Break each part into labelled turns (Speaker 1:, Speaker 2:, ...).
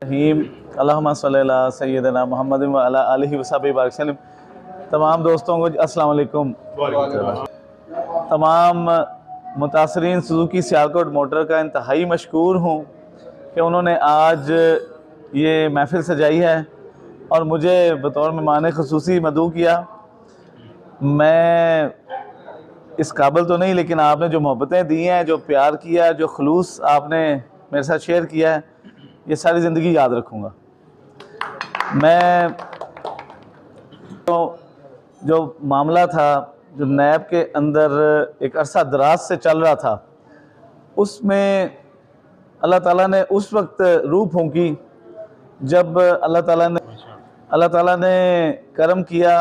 Speaker 1: रहीम अल्लाहुम्मा सल्ली अला सय्यिदना मुहम्मद व अला आलिहि व सहबिहि व सल्लम। तमाम दोस्तों को अस्सलाम वालेकुम। तमाम मुतासरीन सुजुकी सियालकोट मोटर का इंतहाई मशकूर हूँ कि उन्होंने आज ये महफिल सजाई है और मुझे बतौर मेहमान ख़ुसूसी मदऊ किया। मैं इस काबिल तो नहीं, लेकिन आपने जो मोहब्बतें दी हैं, जो प्यार किया, जो खलूस आपने मेरे साथ शेयर किया है, ये सारी ज़िंदगी याद रखूँगा। मैं तो जो मामला था, जो नैब के अंदर एक अरसा दराज से चल रहा था, उसमें अल्लाह ताला ने उस वक्त रूह फूंकी जब अल्लाह ताला ने करम किया,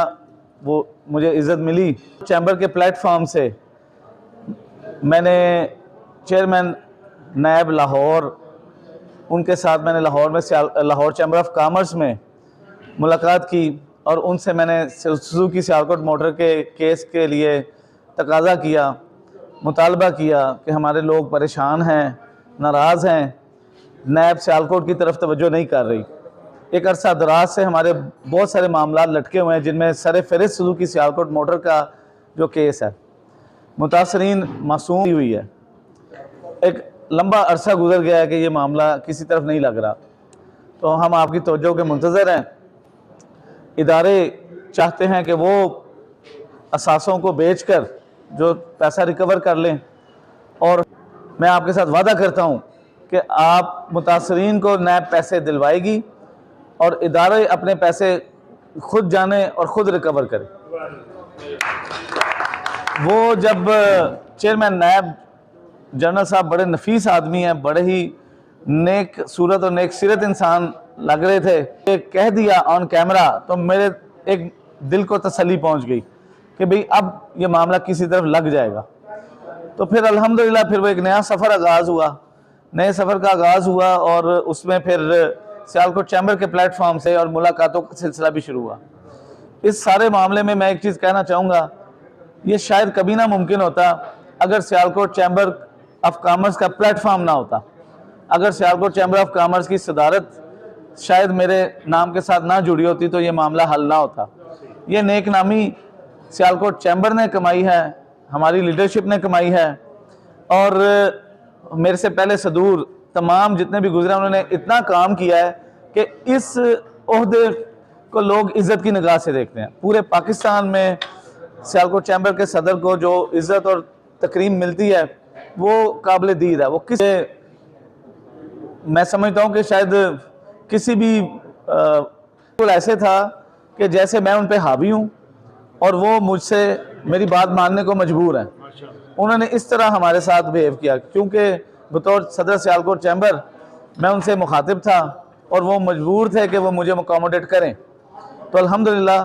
Speaker 1: वो मुझे इज़्ज़त मिली। चैम्बर के प्लेटफॉर्म से मैंने चेयरमैन नैब लाहौर, उनके साथ मैंने लाहौर चैम्बर ऑफ कॉमर्स में मुलाकात की और उनसे मैंने सुजुकी सियालकोट मोटर के केस के लिए तकाज़ा किया, मुतालबा किया कि हमारे लोग परेशान हैं, नाराज़ हैं, नैब सियालकोट की तरफ तवज्जो नहीं कर रही। एक अरसा दराज से हमारे बहुत सारे मामला लटके हुए हैं, जिनमें सर फ़हरिस्त सुजुकी सियालकोट मोटर का जो केस है, मुतासरीन मासूम हुई है। एक लंबा अरसा गुजर गया है कि ये मामला किसी तरफ नहीं लग रहा, तो हम आपकी तवज्जो के मुंतज़र हैं। इदारे चाहते हैं कि वो असासों को बेचकर जो पैसा रिकवर कर लें, और मैं आपके साथ वादा करता हूँ कि आप मुतासरीन को नैब पैसे दिलवाएगी और इदारे अपने पैसे खुद जाने और ख़ुद रिकवर करें। वो जब चेयरमैन नैब जनरल साहब बड़े नफीस आदमी हैं, बड़े ही नेक सूरत और नेक सीरत इंसान लग रहे थे, ये कह दिया ऑन कैमरा, तो मेरे एक दिल को तसल्ली पहुंच गई कि भाई अब ये मामला किसी तरफ लग जाएगा। तो फिर अल्हम्दुलिल्लाह फिर वो एक नया सफ़र आगाज़ हुआ, नए सफ़र का आगाज़ हुआ, और उसमें फिर सियालकोट चैम्बर के प्लेटफॉर्म से और मुलाकातों का सिलसिला भी शुरू हुआ। इस सारे मामले में मैं एक चीज़ कहना चाहूँगा, ये शायद कभी ना मुमकिन होता अगर सियालकोट चैम्बर ऑफ कॉमर्स का प्लेटफॉर्म ना होता, अगर सियालकोट चैम्बर ऑफ कॉमर्स की सदारत शायद मेरे नाम के साथ ना जुड़ी होती तो ये मामला हल ना होता। ये नेक नामी सियालकोट चैम्बर ने कमाई है, हमारी लीडरशिप ने कमाई है, और मेरे से पहले सदूर तमाम जितने भी गुजरे उन्होंने इतना काम किया है कि इस ओहदे को लोग इज़्ज़त की निगाह से देखते हैं। पूरे पाकिस्तान में सियालकोट चैम्बर के सदर को जो इज़्ज़त और तकरीम मिलती है वो काबिल दीद है। वो मैं समझता हूँ कि शायद किसी भी ऐसे था कि जैसे मैं उन पे हावी हूँ और वो मुझसे मेरी बात मानने को मजबूर हैं। उन्होंने इस तरह हमारे साथ बिहेव किया, क्योंकि बतौर सदर सियालकोट चैम्बर मैं उनसे मुखातिब था और वो मजबूर थे कि वो मुझे अकोमोडेट करें। तो अल्हम्दुलिल्लाह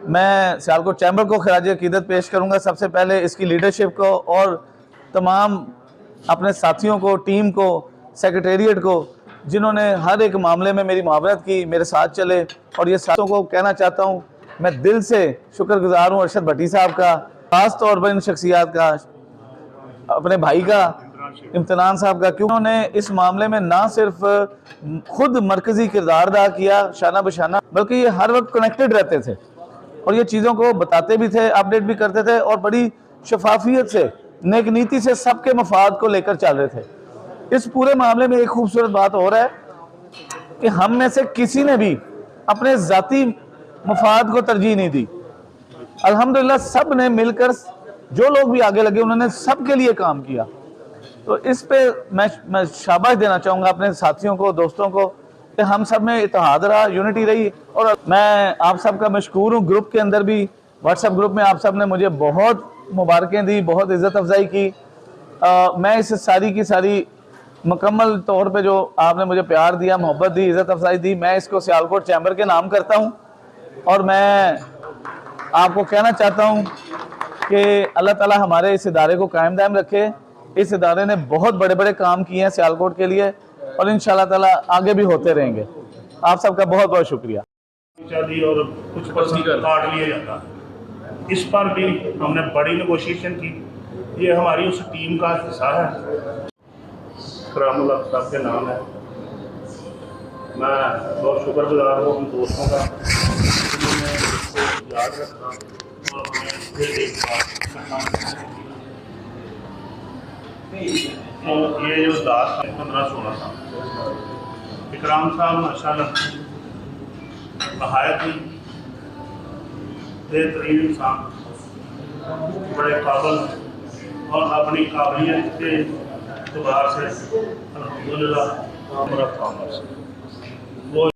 Speaker 1: मैं सियालकोट चैम्बर को खराज अकीदत पेश करूँगा, सबसे पहले इसकी लीडरशिप को और तमाम अपने साथियों को, टीम को, सेक्रेटेरिएट को, जिन्होंने हर एक मामले में मेरी मुआवनत की, मेरे साथ चले। और ये साथियों को कहना चाहता हूँ, मैं दिल से शुक्रगुजार हूँ अरशद भट्टी साहब का, ख़ास तौर पर इन शख्सियात का, अपने भाई का, इम्तिनान साहब का, क्योंकि उन्होंने इस मामले में ना सिर्फ खुद मरकज़ी किरदार अदा किया शाना बशाना, बल्कि ये हर वक्त कनेक्टेड रहते थे और ये चीज़ों को बताते भी थे, अपडेट भी करते थे, और बड़ी शफाफियत से, नेक नीति से सबके मफाद को लेकर चल रहे थे। इस पूरे मामले में एक खूबसूरत बात और है कि हम में से किसी ने भी अपने ज़ाती मफाद को तरजीह नहीं दी। अल्हम्दुलिल्लाह सब ने मिलकर, जो लोग भी आगे लगे उन्होंने सबके लिए काम किया। तो इस पे मैं शाबाश देना चाहूँगा अपने साथियों को, दोस्तों को, कि हम सब में इत्तेहाद रहा, यूनिटी रही। और मैं आप सब का मशकूर हूँ। ग्रुप के अंदर भी, व्हाट्सएप ग्रुप में आप सब ने मुझे बहुत मुबारकें दी, बहुत इज़्ज़त अफजाई की। मैं इस सारी की सारी मुकम्मल तौर पे जो आपने मुझे प्यार दिया, मोहब्बत दी, इज़्ज़त अफजाई दी, मैं इसको सियालकोट चैम्बर के नाम करता हूँ। और मैं आपको कहना चाहता हूँ कि अल्लाह ताला हमारे इस इदारे को कायम दायम रखे। इस इदारे ने बहुत बड़े बड़े काम किए हैं सियालकोट के लिए, और इंशाअल्लाह ताला आगे भी होते रहेंगे। आप सबका बहुत बहुत शुक्रिया।
Speaker 2: और कुछ परसेंट काट लिया जाता है, इस पर भी हमने बड़ी नेगोशिएशन की। ये हमारी उस टीम का हिस्सा है, करामुल्लाह साहब के नाम है। मैं बहुत शुक्रगुजार हूँ उन दोस्तों का जिन्होंने इसको याद रखा और हमें फिर एक बार तो ये जो दास 15-16 साल इकराम साहब माशाल्लाह नहायत ही बेहतरीन इंसान, बड़े काबिल और अपनी काबिलियत के एतबार से अल्हम्दुलिल्लाह